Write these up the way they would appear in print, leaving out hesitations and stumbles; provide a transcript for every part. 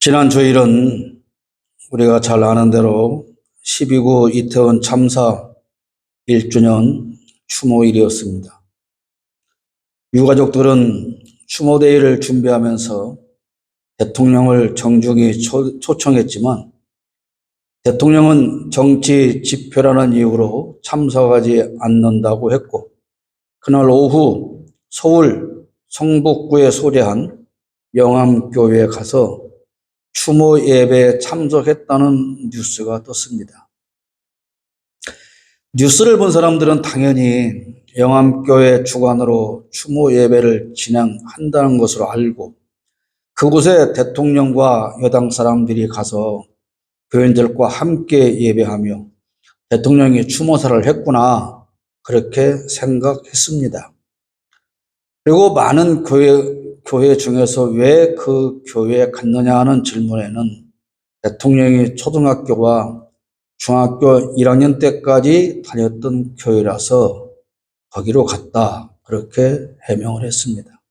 지난 주일은 우리가 잘 아는 대로 12구 이태원 참사 1주년 추모일이었습니다. 유가족들은 추모대회를 준비하면서 대통령을 정중히 초청했지만 대통령은 정치 집회라는 이유로 참석하지 않는다고 했고, 그날 오후 서울 성북구에 소재한 영암교회에 가서 추모 예배에 참석했다는 뉴스가 떴습니다. 뉴스를 본 사람들은 당연히 영암교회 주관으로 추모 예배를 진행한다는 것으로 알고, 그곳에 대통령과 여당 사람들이 가서 교인들과 함께 예배하며 대통령이 추모사를 했구나, 그렇게 생각했습니다. 그리고 많은 교회 중에서 왜 그 교회에 갔느냐 하는 질문에는 대통령이 초등학교와 중학교 1학년 때까지 다녔던 교회라서 거기로 갔다, 그렇게 해명을 했습니다.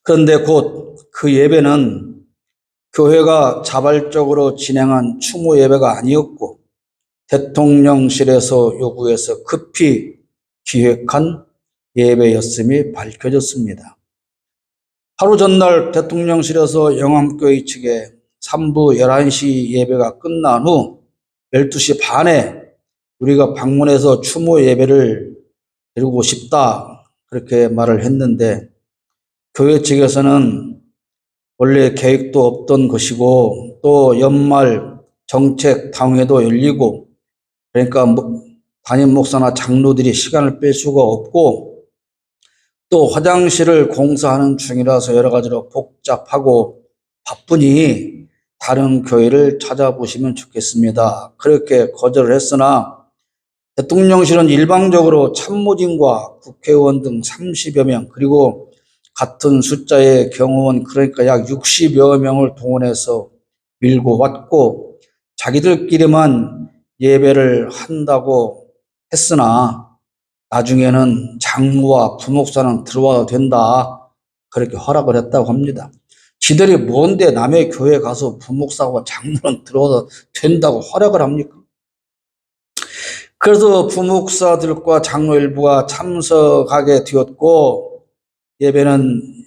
그런데 곧 그 예배는 교회가 자발적으로 진행한 추모 예배가 아니었고 대통령실에서 요구해서 급히 기획한 예배였음이 밝혀졌습니다. 하루 전날 대통령실에서 영암교회 측에 3부 11시 예배가 끝난 후 12시 반에 우리가 방문해서 추모 예배를 드리고 싶다, 그렇게 말을 했는데, 교회 측에서는 원래 계획도 없던 것이고 또 연말 정책 당회도 열리고, 그러니까 담임 목사나 장로들이 시간을 뺄 수가 없고 또 화장실을 공사하는 중이라서 여러 가지로 복잡하고 바쁘니 다른 교회를 찾아보시면 좋겠습니다, 그렇게 거절을 했으나 대통령실은 일방적으로 참모진과 국회의원 등 30여 명, 그리고 같은 숫자의 경호원, 그러니까 약 60여 명을 동원해서 밀고 왔고 자기들끼리만 예배를 한다고 했으나 나중에는 장로와 부목사는 들어와도 된다, 그렇게 허락을 했다고 합니다. 지들이 뭔데 남의 교회 가서 부목사와 장로는 들어와도 된다고 허락을 합니까? 그래서 부목사들과 장로 일부가 참석하게 되었고 예배는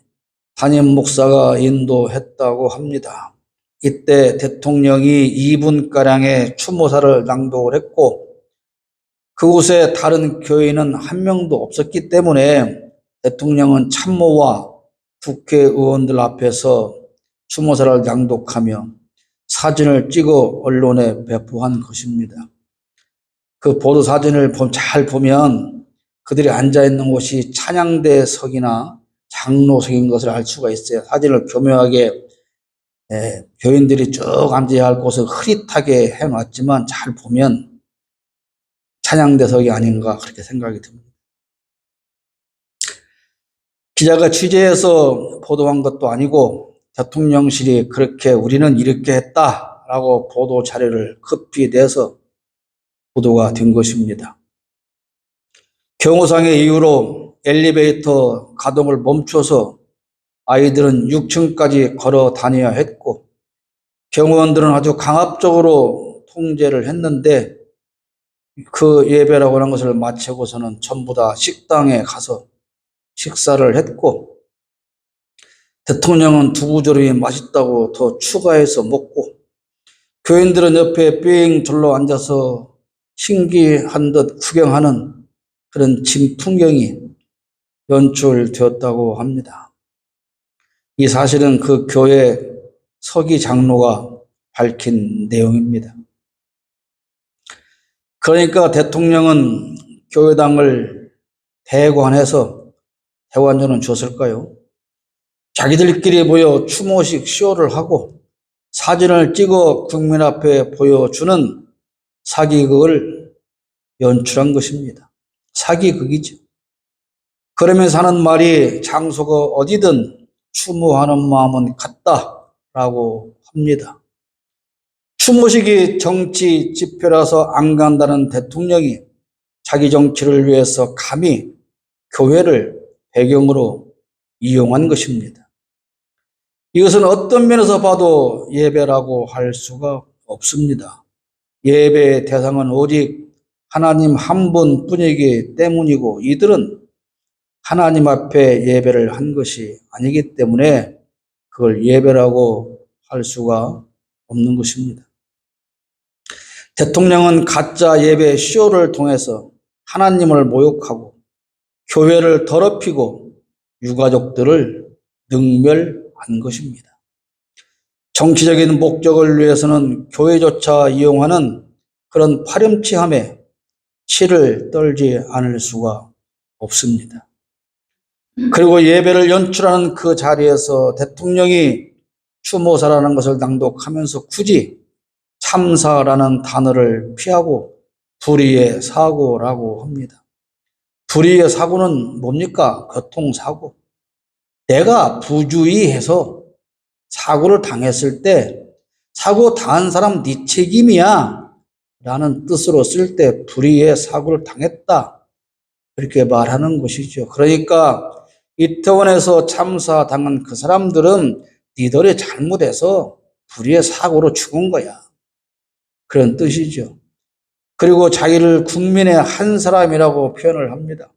담임 목사가 인도했다고 합니다. 이때 대통령이 2분가량의 추모사를 낭독을 했고 그곳에 다른 교인은 한 명도 없었기 때문에 대통령은 참모와 국회의원들 앞에서 추모사를 낭독하며 사진을 찍어 언론에 배포한 것입니다. 그 보도 사진을 잘 보면 그들이 앉아있는 곳이 찬양대석이나 장로석인 것을 알 수가 있어요. 사진을 교묘하게 교인들이 쭉 앉아야 할 곳을 흐릿하게 해놨지만 잘 보면 찬양대석이 아닌가, 그렇게 생각이 듭니다. 기자가 취재해서 보도한 것도 아니고 대통령실이 그렇게 우리는 이렇게 했다라고 보도 자료를 급히 내서 보도가 된 것입니다. 경호상의 이유로 엘리베이터 가동을 멈춰서 아이들은 6층까지 걸어 다녀야 했고 경호원들은 아주 강압적으로 통제를 했는데 그 예배라고 하는 것을 마치고서는 전부 다 식당에 가서 식사를 했고 대통령은 두부조림이 맛있다고 더 추가해서 먹고 교인들은 옆에 삥 둘러 앉아서 신기한 듯 구경하는 그런 풍경이 연출되었다고 합니다. 이 사실은 그 교회 서기 장로가 밝힌 내용입니다. 그러니까 대통령은 교회당을 대관해서 대관료는 줬을까요? 자기들끼리 모여 추모식 쇼를 하고 사진을 찍어 국민 앞에 보여주는 사기극을 연출한 것입니다. 사기극이죠. 그러면서 하는 말이 장소가 어디든 추모하는 마음은 같다라고 합니다. 추모식이 정치 집회라서 안 간다는 대통령이 자기 정치를 위해서 감히 교회를 배경으로 이용한 것입니다. 이것은 어떤 면에서 봐도 예배라고 할 수가 없습니다. 예배의 대상은 오직 하나님 한 분뿐이기 때문이고 이들은 하나님 앞에 예배를 한 것이 아니기 때문에 그걸 예배라고 할 수가 없는 것입니다. 대통령은 가짜 예배 쇼를 통해서 하나님을 모욕하고 교회를 더럽히고 유가족들을 능멸한 것입니다. 정치적인 목적을 위해서는 교회조차 이용하는 그런 파렴치함에 치를 떨지 않을 수가 없습니다. 그리고 예배를 연출하는 그 자리에서 대통령이 추모사라는 것을 낭독하면서 굳이 참사라는 단어를 피하고 불의의 사고라고 합니다. 불의의 사고는 뭡니까? 교통사고. 내가 부주의해서 사고를 당했을 때 사고 당한 사람 네 책임이야 라는 뜻으로 쓸 때 불의의 사고를 당했다 그렇게 말하는 것이죠. 그러니까 이태원에서 참사당한 그 사람들은 니들이 잘못해서 불의의 사고로 죽은 거야. 그런 뜻이죠. 그리고 자기를 국민의 한 사람이라고 표현을 합니다.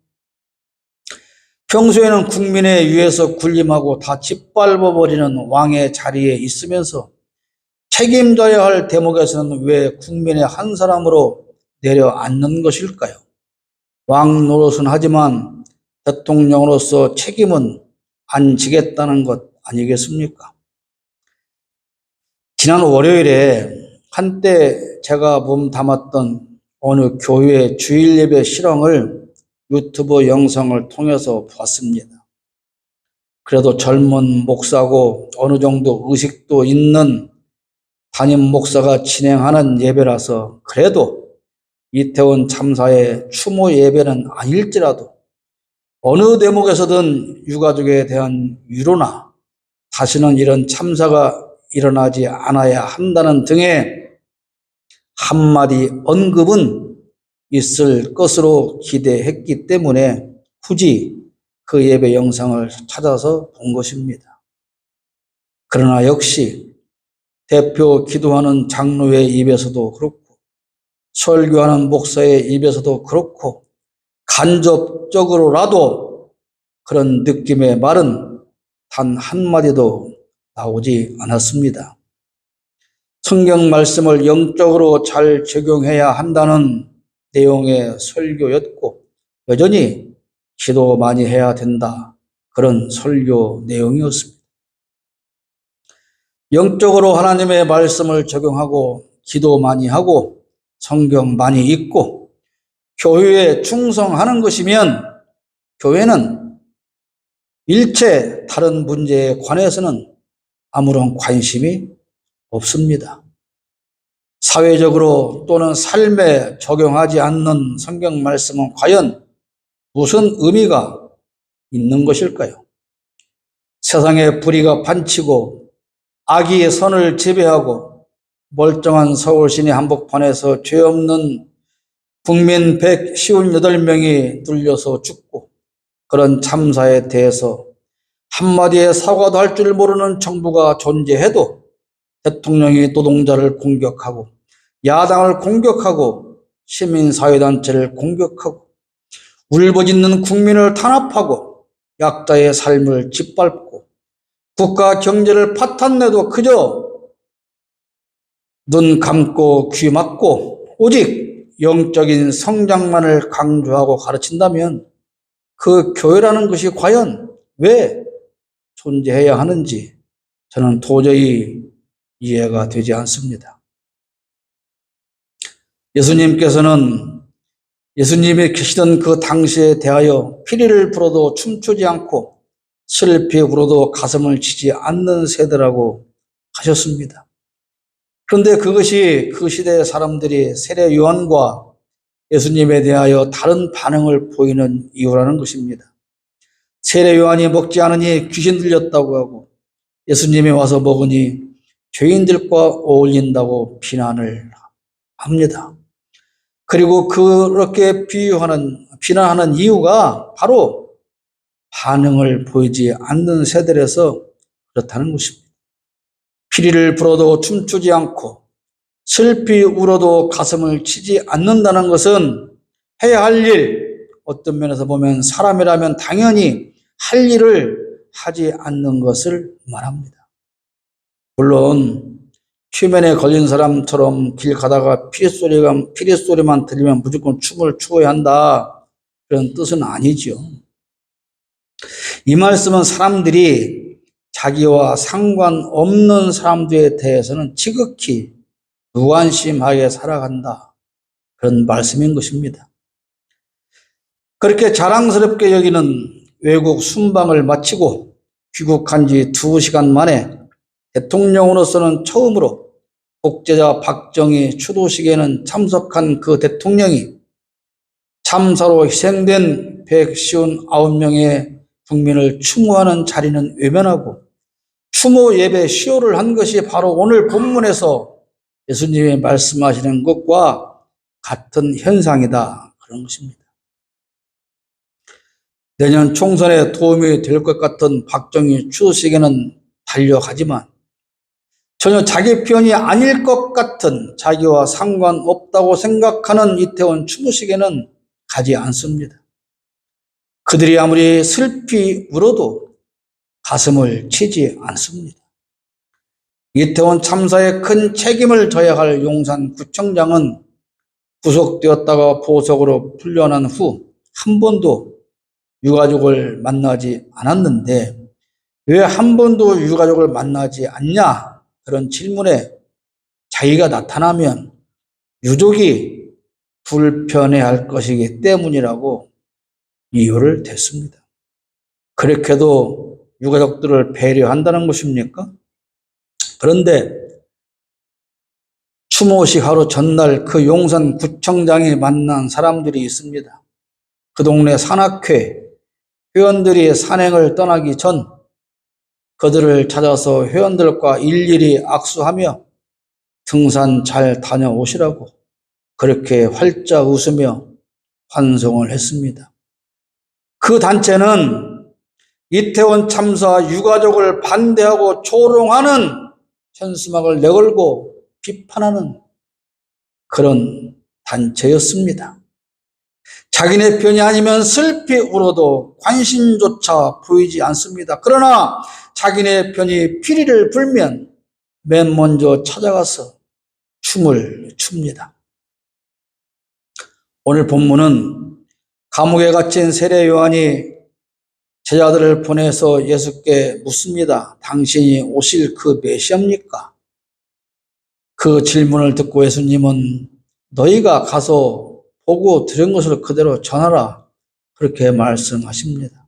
평소에는 국민에 의해서 군림하고 다 짓밟아버리는 왕의 자리에 있으면서 책임져야 할 대목에서는 왜 국민의 한 사람으로 내려앉는 것일까요? 왕 노릇은 하지만 대통령으로서 책임은 안 지겠다는 것 아니겠습니까? 지난 월요일에 한때 제가 몸 담았던 어느 교회 주일 예배 실황을 유튜브 영상을 통해서 봤습니다. 그래도 젊은 목사고 어느 정도 의식도 있는 담임 목사가 진행하는 예배라서 그래도 이태원 참사의 추모 예배는 아닐지라도 어느 대목에서든 유가족에 대한 위로나 다시는 이런 참사가 일어나지 않아야 한다는 등의 한마디 언급은 있을 것으로 기대했기 때문에 굳이 그 예배 영상을 찾아서 본 것입니다. 그러나 역시 대표 기도하는 장로의 입에서도 그렇고 설교하는 목사의 입에서도 그렇고 간접적으로라도 그런 느낌의 말은 단 한마디도 나오지 않았습니다. 성경 말씀을 영적으로 잘 적용해야 한다는 내용의 설교였고 여전히 기도 많이 해야 된다. 그런 설교 내용이었습니다. 영적으로 하나님의 말씀을 적용하고 기도 많이 하고 성경 많이 읽고 교회에 충성하는 것이면 교회는 일체 다른 문제에 관해서는 아무런 관심이 없습니다. 사회적으로 또는 삶에 적용하지 않는 성경 말씀은 과연 무슨 의미가 있는 것일까요? 세상에 불의가 판치고 악이 선을 지배하고 멀쩡한 서울시내 한복판에서 죄 없는 국민 158명이 뚫려서 죽고 그런 참사에 대해서 한마디의 사과도 할 줄 모르는 정부가 존재해도 대통령이 노동자를 공격하고 야당을 공격하고 시민사회단체를 공격하고 울부짖는 국민을 탄압하고 약자의 삶을 짓밟고 국가 경제를 파탄내도 그저 눈 감고 귀 막고 오직 영적인 성장만을 강조하고 가르친다면 그 교회라는 것이 과연 왜 존재해야 하는지 저는 도저히 이해가 되지 않습니다. 예수님께서는 예수님이 계시던 그 당시에 대하여 피리를 불어도 춤추지 않고 슬피 울어도 가슴을 치지 않는 세대라고 하셨습니다. 그런데 그것이 그 시대의 사람들이 세례 요한과 예수님에 대하여 다른 반응을 보이는 이유라는 것입니다. 세례 요한이 먹지 않으니 귀신 들렸다고 하고 예수님이 와서 먹으니 죄인들과 어울린다고 비난을 합니다. 그리고 그렇게 비난하는 이유가 바로 반응을 보이지 않는 세대라서 그렇다는 것입니다. 피리를 불어도 춤추지 않고 슬피 울어도 가슴을 치지 않는다는 것은 해야 할 일, 어떤 면에서 보면 사람이라면 당연히 할 일을 하지 않는 것을 말합니다. 물론 휴면에 걸린 사람처럼 길 가다가 피리소리만 들리면 무조건 춤을 추어야 한다, 그런 뜻은 아니지요. 이 말씀은 사람들이 자기와 상관없는 사람들에 대해서는 지극히 무관심하게 살아간다, 그런 말씀인 것입니다. 그렇게 자랑스럽게 여기는 외국 순방을 마치고 귀국한 지 2시간 만에 대통령으로서는 처음으로 독재자 박정희 추도식에는 참석한 그 대통령이 참사로 희생된 159명의 국민을 추모하는 자리는 외면하고 추모 예배 시효를 한 것이 바로 오늘 본문에서 예수님이 말씀하시는 것과 같은 현상이다, 그런 것입니다. 내년 총선에 도움이 될 것 같은 박정희 추도식에는 달려가지만 전혀 자기 편이 아닐 것 같은, 자기와 상관없다고 생각하는 이태원 추모식에는 가지 않습니다. 그들이 아무리 슬피 울어도 가슴을 치지 않습니다. 이태원 참사에 큰 책임을 져야 할 용산구청장은 구속되었다가 보석으로 풀려난 후 한 번도 유가족을 만나지 않았는데 왜 한 번도 유가족을 만나지 않냐, 그런 질문에 자기가 나타나면 유족이 불편해할 것이기 때문이라고 이유를 댔습니다. 그렇게도 유가족들을 배려한다는 것입니까? 그런데 추모식 하루 전날 그 용산구청장이 만난 사람들이 있습니다. 그 동네 산악회 회원들이 산행을 떠나기 전 그들을 찾아서 회원들과 일일이 악수하며 등산 잘 다녀오시라고 그렇게 활짝 웃으며 환송을 했습니다. 그 단체는 이태원 참사 유가족을 반대하고 조롱하는 현수막을 내걸고 비판하는 그런 단체였습니다. 자기네 편이 아니면 슬피 울어도 관심조차 보이지 않습니다. 그러나 자기네 편이 피리를 불면 맨 먼저 찾아가서 춤을 춥니다. 오늘 본문은 감옥에 갇힌 세례 요한이 제자들을 보내서 예수께 묻습니다. 당신이 오실 그 메시아입니까? 그 질문을 듣고 예수님은 너희가 가서 보고 들은 것을 그대로 전하라, 그렇게 말씀하십니다.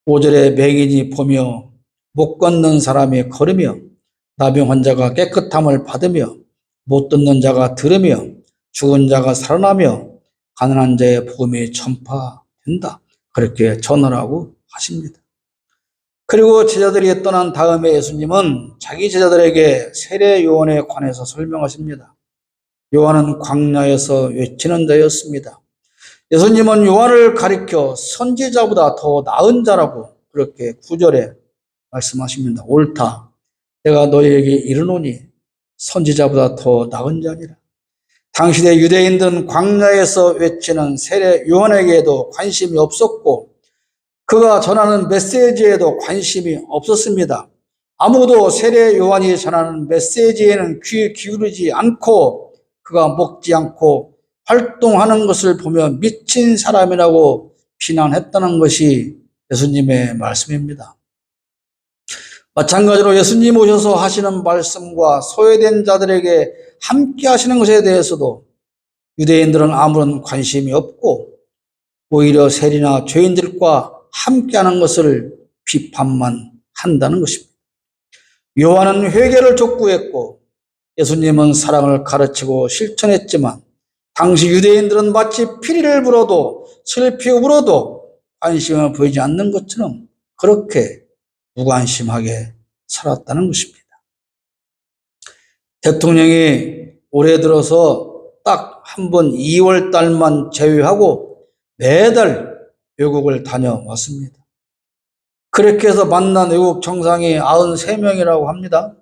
5절에 맹인이 보며 못 걷는 사람이 걸으며 나병 환자가 깨끗함을 받으며 못 듣는 자가 들으며 죽은 자가 살아나며 가난한 자의 복음이 전파된다, 그렇게 전하라고 하십니다. 그리고 제자들이 떠난 다음에 예수님은 자기 제자들에게 세례 요한에 관해서 설명하십니다. 요한은 광야에서 외치는 자였습니다. 예수님은 요한을 가리켜 선지자보다 더 나은 자라고 그렇게 9절에 말씀하십니다. 옳다. 내가 너희에게 이르노니 선지자보다 더 나은 자니라. 당시의 유대인들은 광야에서 외치는 세례 요한에게도 관심이 없었고 그가 전하는 메시지에도 관심이 없었습니다. 아무도 세례 요한이 전하는 메시지에는 귀 기울이지 않고 그가 먹지 않고 활동하는 것을 보며 미친 사람이라고 비난했다는 것이 예수님의 말씀입니다. 마찬가지로 예수님 오셔서 하시는 말씀과 소외된 자들에게 함께 하시는 것에 대해서도 유대인들은 아무런 관심이 없고 오히려 세리나 죄인들과 함께하는 것을 비판만 한다는 것입니다. 요한은 회개를 촉구했고 예수님은 사랑을 가르치고 실천했지만 당시 유대인들은 마치 피리를 불어도 슬피 울어도 관심을 보이지 않는 것처럼 그렇게 무관심하게 살았다는 것입니다. 대통령이 올해 들어서 딱 한 번 2월 달만 제외하고 매달 외국을 다녀왔습니다. 그렇게 해서 만난 외국 정상이 93명이라고 합니다.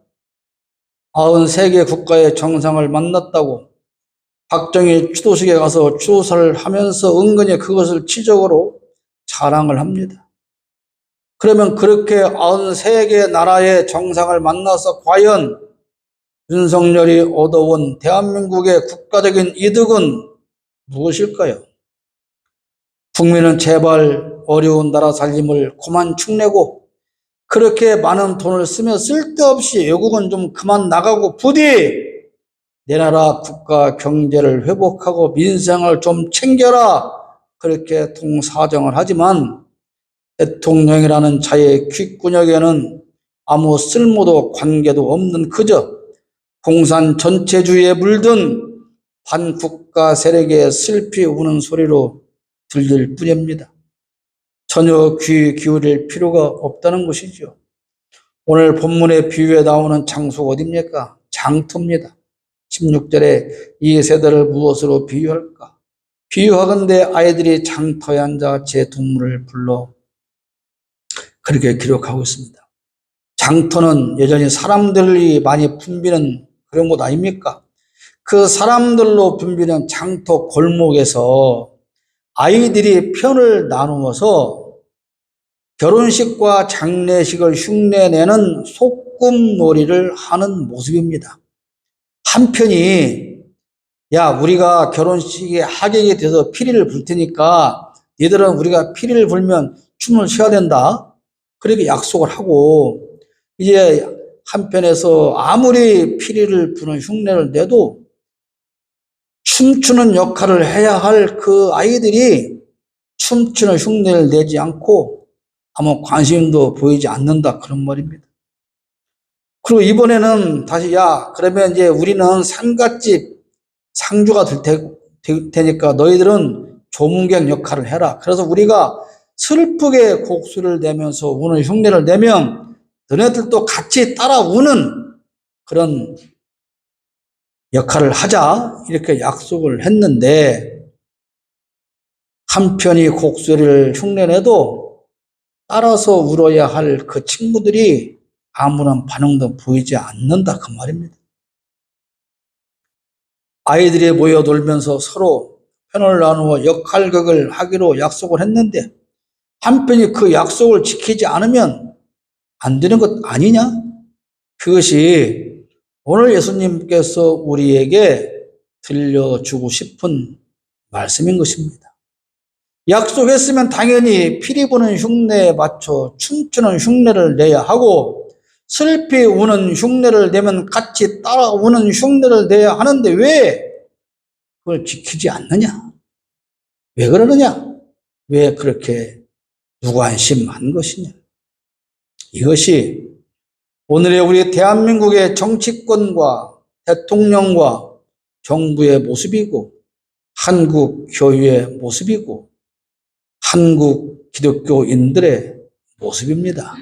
93개 국가의 정상을 만났다고 박정희 추도식에 가서 추도사를 하면서 은근히 그것을 지적으로 자랑을 합니다. 그러면 그렇게 93개 나라의 정상을 만나서 과연 윤석열이 얻어온 대한민국의 국가적인 이득은 무엇일까요? 국민은 제발 어려운 나라 살림을 그만 축내고 그렇게 많은 돈을 쓰며 쓸데없이 외국은 좀 그만 나가고 부디 내 나라 국가 경제를 회복하고 민생을 좀 챙겨라, 그렇게 통사정을 하지만 대통령이라는 자의 귓구녕에는 아무 쓸모도 관계도 없는 그저 공산 전체주의에 물든 반국가 세력의 슬피 우는 소리로 들릴 뿐입니다. 전혀 귀 기울일 필요가 없다는 것이죠. 오늘 본문의 비유에 나오는 장소가 어디입니까? 장터입니다. 16절에 이 세대를 무엇으로 비유할까? 비유하건대 아이들이 장터에 앉아 제 동물을 불러, 그렇게 기록하고 있습니다. 장터는 여전히 사람들이 많이 붐비는 그런 곳 아닙니까? 그 사람들로 붐비는 장터 골목에서 아이들이 편을 나누어서 결혼식과 장례식을 흉내내는 소꿉놀이를 하는 모습입니다. 한편이 야, 우리가 결혼식에 하객이 돼서 피리를 불 테니까 니들은 우리가 피리를 불면 춤을 춰야 된다, 그렇게 약속을 하고, 이제 한편에서 아무리 피리를 부는 흉내를 내도 춤추는 역할을 해야 할 그 아이들이 춤추는 흉내를 내지 않고 아무 관심도 보이지 않는다, 그런 말입니다. 그리고 이번에는 다시 야, 그러면 이제 우리는 상갓집 상주가 될 테니까 너희들은 조문객 역할을 해라. 그래서 우리가 슬프게 곡수를 내면서 우는 흉내를 내면 너네들도 같이 따라 우는 그런 역할을 하자, 이렇게 약속을 했는데 한편이 곡소리를 흉내내도 따라서 울어야 할 그 친구들이 아무런 반응도 보이지 않는다, 그 말입니다. 아이들이 모여 놀면서 서로 편을 나누어 역할극을 하기로 약속을 했는데 한편이 그 약속을 지키지 않으면 안 되는 것 아니냐? 그것이 오늘 예수님께서 우리에게 들려주고 싶은 말씀인 것입니다. 약속했으면 당연히 피리 부는 흉내에 맞춰 춤추는 흉내를 내야 하고 슬피 우는 흉내를 내면 같이 따라 우는 흉내를 내야 하는데 왜 그걸 지키지 않느냐? 왜 그러느냐? 왜 그렇게 무관심한 것이냐? 이것이 오늘의 우리 대한민국의 정치권과 대통령과 정부의 모습이고 한국 교회의 모습이고 한국 기독교인들의 모습입니다.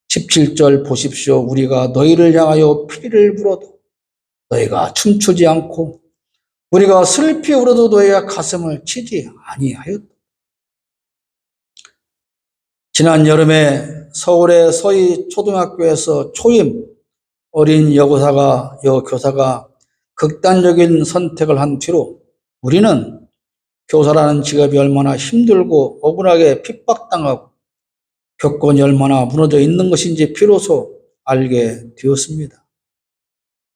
17절 보십시오. 우리가 너희를 향하여 피리를 불어도 너희가 춤추지 않고 우리가 슬피 울어도 너희가 가슴을 치지 아니하였다. 지난 여름에 서울의 서희 초등학교에서 초임 어린 여교사가 극단적인 선택을 한 뒤로 우리는 교사라는 직업이 얼마나 힘들고 억울하게 핍박당하고 교권이 얼마나 무너져 있는 것인지 비로소 알게 되었습니다.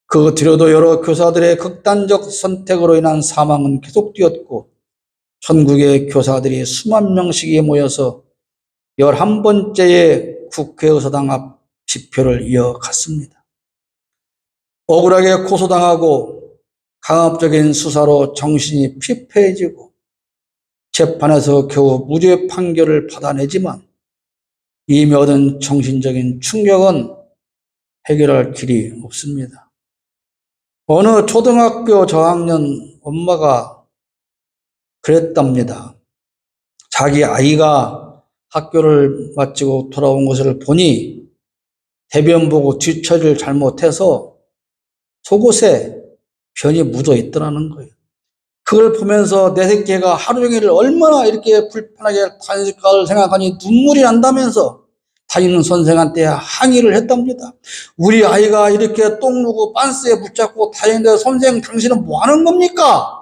그 뒤로도 여러 교사들의 극단적 선택으로 인한 사망은 계속되었고 전국의 교사들이 수만 명씩이 모여서 11번째의 국회의사당 앞 집회를 이어갔습니다. 억울하게 고소당하고 강압적인 수사로 정신이 피폐해지고 재판에서 겨우 무죄 판결을 받아내지만 이미 얻은 정신적인 충격은 해결할 길이 없습니다. 어느 초등학교 저학년 엄마가 그랬답니다. 자기 아이가 학교를 마치고 돌아온 것을 보니 대변 보고 뒤처리를 잘못해서 속옷에 변이 묻어 있더라는 거예요. 그걸 보면서 내 새끼가 하루 종일 얼마나 이렇게 불편하게 다녔을까를 생각하니 눈물이 난다면서 담임 선생한테 항의를 했답니다. 우리 아이가 이렇게 똥 누고 빤스에 붙잡고 다니는데 선생님 당신은 뭐 하는 겁니까?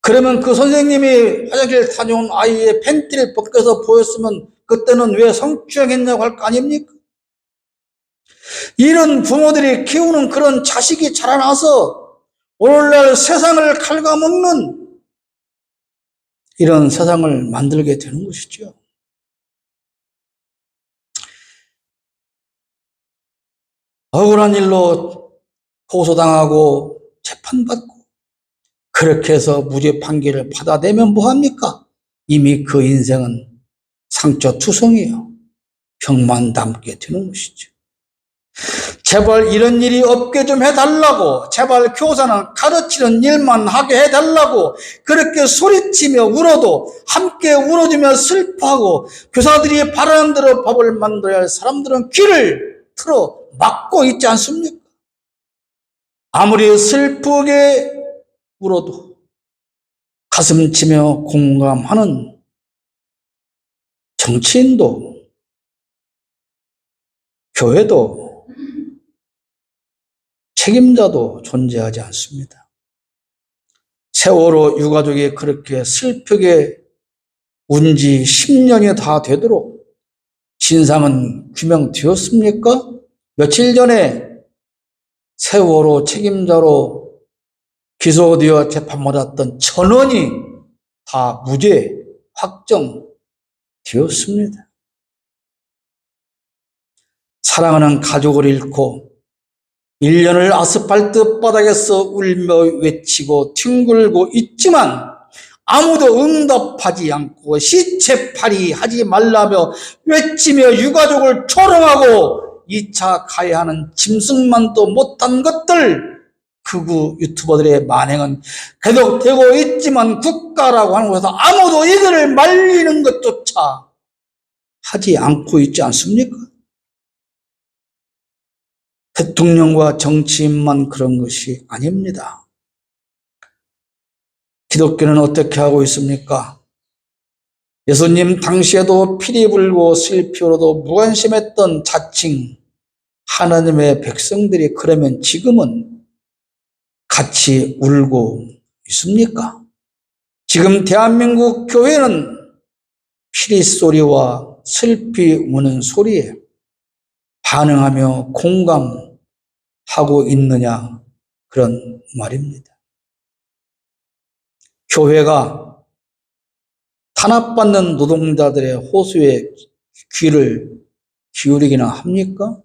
그러면 그 선생님이 화장실 다녀온 아이의 팬티를 벗겨서 보였으면 그때는 왜 성추행했냐고 할 거 아닙니까? 이런 부모들이 키우는 그런 자식이 자라나서 오늘날 세상을 갉아먹는 이런 세상을 만들게 되는 것이죠. 억울한 일로 고소당하고 재판받고 그렇게 해서 무죄 판결을 받아내면 뭐합니까? 이미 그 인생은 상처투성이에요. 병만 남게 되는 것이죠. 제발 이런 일이 없게 좀 해달라고, 제발 교사는 가르치는 일만 하게 해달라고 그렇게 소리치며 울어도 함께 울어주며 슬퍼하고 교사들이 바라는 대로 법을 만들어야 할 사람들은 귀를 틀어 막고 있지 않습니까? 아무리 슬프게 울어도 가슴 치며 공감하는 정치인도 교회도 책임자도 존재하지 않습니다. 세월호 유가족이 그렇게 슬프게 운 지 10년이 다 되도록 진상은 규명되었습니까? 며칠 전에 세월호 책임자로 기소되어 재판받았던 전원이 다 무죄 확정되었습니다. 사랑하는 가족을 잃고 1년을 아스팔트 바닥에서 울며 외치고 뒹굴고 있지만 아무도 응답하지 않고 시체팔이 하지 말라며 외치며 유가족을 조롱하고 2차 가해야 하는 짐승만도 못한 것들, 극우 유튜버들의 만행은 계속되고 있지만 국가라고 하는 곳에서 아무도 이들을 말리는 것조차 하지 않고 있지 않습니까? 대통령과 정치인만 그런 것이 아닙니다. 기독교는 어떻게 하고 있습니까? 예수님 당시에도 피리 불고 슬피로도 무관심했던 자칭 하나님의 백성들이 그러면 지금은 같이 울고 있습니까? 지금 대한민국 교회는 피리 소리와 슬피 우는 소리에 반응하며 공감하고 있느냐, 그런 말입니다. 교회가 탄압받는 노동자들의 호소에 귀를 기울이기나 합니까?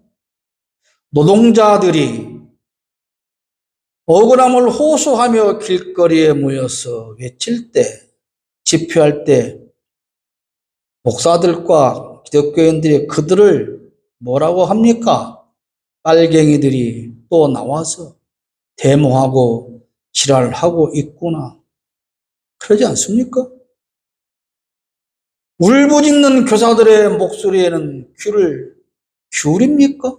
노동자들이 억울함을 호소하며 길거리에 모여서 외칠 때, 집회할 때 목사들과 기독교인들이 그들을 뭐라고 합니까? 빨갱이들이 또 나와서 데모하고 지랄하고 있구나, 그러지 않습니까? 울부짖는 교사들의 목소리에는 귀를 기울입니까?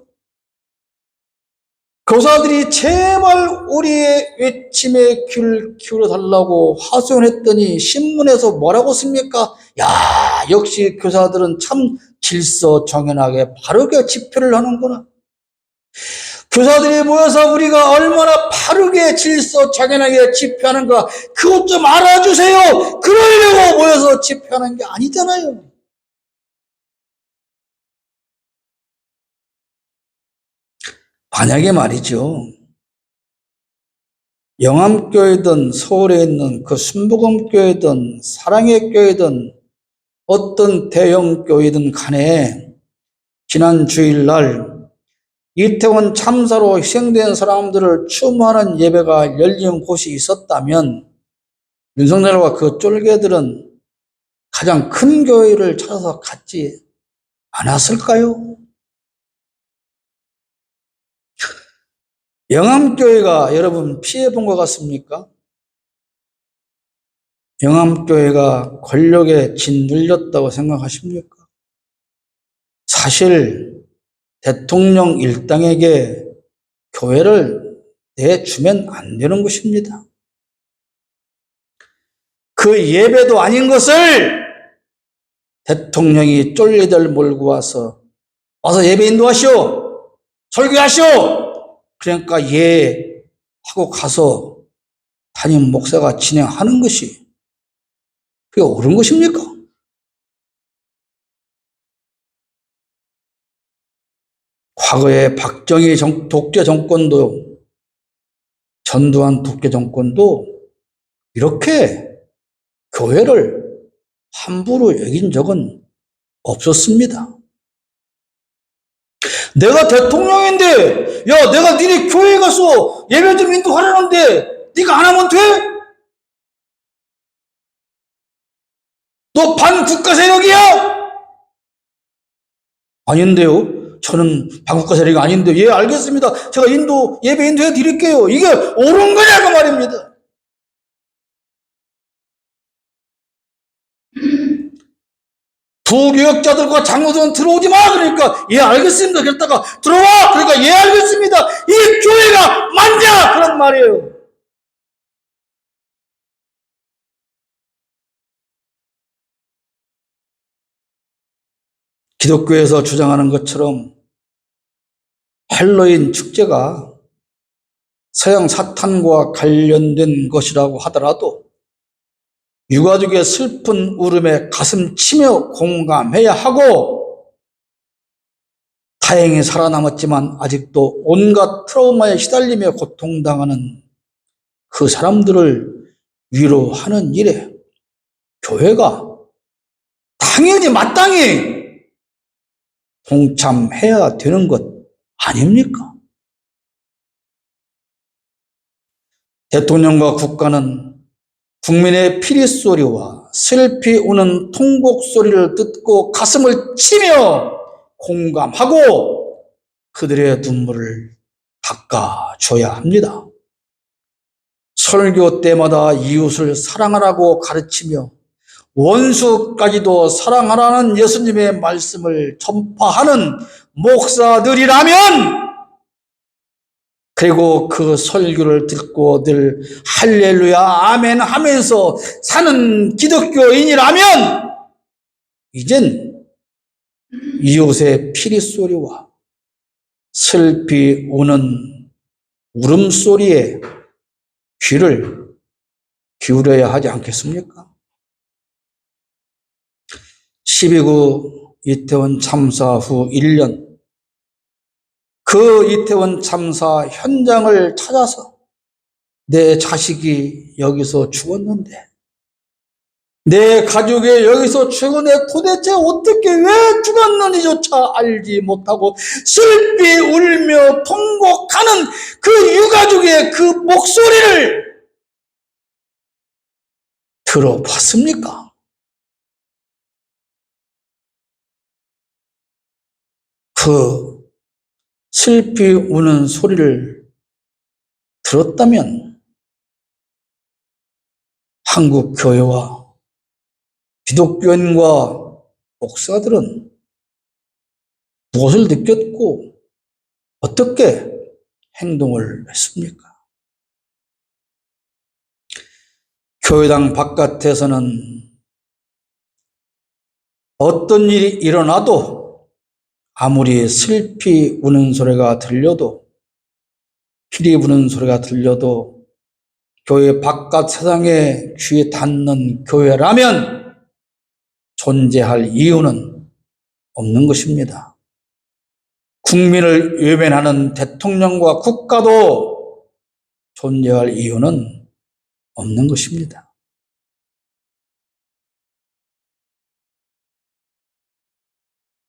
교사들이 제발 우리의 외침에 귀를 기울여달라고 하소연했더니 신문에서 뭐라고 씁니까? 야, 역시 교사들은 참 질서정연하게 바르게 집회를 하는구나. 교사들이 모여서 우리가 얼마나 바르게 질서정연하게 집회하는가, 그것 좀 알아주세요. 그러려고 모여서 집회하는 게 아니잖아요. 만약에 말이죠, 영암교회든 서울에 있는 그 순복음교회든 사랑의 교회든 어떤 대형교회든 간에 지난 주일날 이태원 참사로 희생된 사람들을 추모하는 예배가 열린 곳이 있었다면 윤석열과 그 쫄개들은 가장 큰 교회를 찾아서 갔지 않았을까요? 영암교회가 여러분 피해본 것 같습니까? 영암교회가 권력에 짓눌렸다고 생각하십니까? 사실 대통령 일당에게 교회를 내주면 안 되는 것입니다. 그 예배도 아닌 것을 대통령이 쫄리들 몰고 와서 예배 인도하시오, 설교하시오. 그러니까 예 하고 가서 담임 목사가 진행하는 것이 그게 옳은 것입니까? 과거에 박정희 독재 정권도, 전두환 독재 정권도 이렇게 교회를 함부로 여긴 적은 없었습니다. 내가 대통령인데, 야, 내가 니네 교회 가서 예배 좀 인도하라는데 네가 안 하면 돼? 너 반국가 세력이야? 아닌데요. 저는 반국가 세력이 아닌데, 예, 알겠습니다. 제가 예배 인도해 드릴게요. 이게 옳은 거냐고 말입니다. 부교역자들과 장로들은 들어오지 마. 그러니까 예 알겠습니다. 그랬다가 들어와. 그러니까 예 알겠습니다. 이 교회가 맞냐 그런 말이에요. 기독교에서 주장하는 것처럼 할로윈 축제가 서양 사탄과 관련된 것이라고 하더라도 유가족의 슬픈 울음에 가슴 치며 공감해야 하고, 다행히 살아남았지만 아직도 온갖 트라우마에 시달리며 고통당하는 그 사람들을 위로하는 일에 교회가 당연히 마땅히 동참해야 되는 것 아닙니까? 대통령과 국가는 국민의 피리소리와 슬피 우는 통곡소리를 듣고 가슴을 치며 공감하고 그들의 눈물을 닦아줘야 합니다. 설교 때마다 이웃을 사랑하라고 가르치며 원수까지도 사랑하라는 예수님의 말씀을 전파하는 목사들이라면, 그리고 그 설교를 듣고 늘 할렐루야 아멘 하면서 사는 기독교인이라면, 이젠 이웃의 피리소리와 슬피 우는 울음소리에 귀를 기울여야 하지 않겠습니까? 12.9 이태원 참사 후 1년, 그 이태원 참사 현장을 찾아서 내 자식이 여기서 죽었는데, 내 가족이 여기서 죽었는데 도대체 어떻게 왜 죽었는지조차 알지 못하고 슬피 울며 통곡하는 그 유가족의 그 목소리를 들어봤습니까? 그 슬피 우는 소리를 들었다면 한국 교회와 기독교인과 목사들은 무엇을 느꼈고 어떻게 행동을 했습니까? 교회당 바깥에서는 어떤 일이 일어나도 아무리 슬피 우는 소리가 들려도, 피리 부는 소리가 들려도 교회 바깥 세상에 귀에 닿는 교회라면 존재할 이유는 없는 것입니다. 국민을 외면하는 대통령과 국가도 존재할 이유는 없는 것입니다.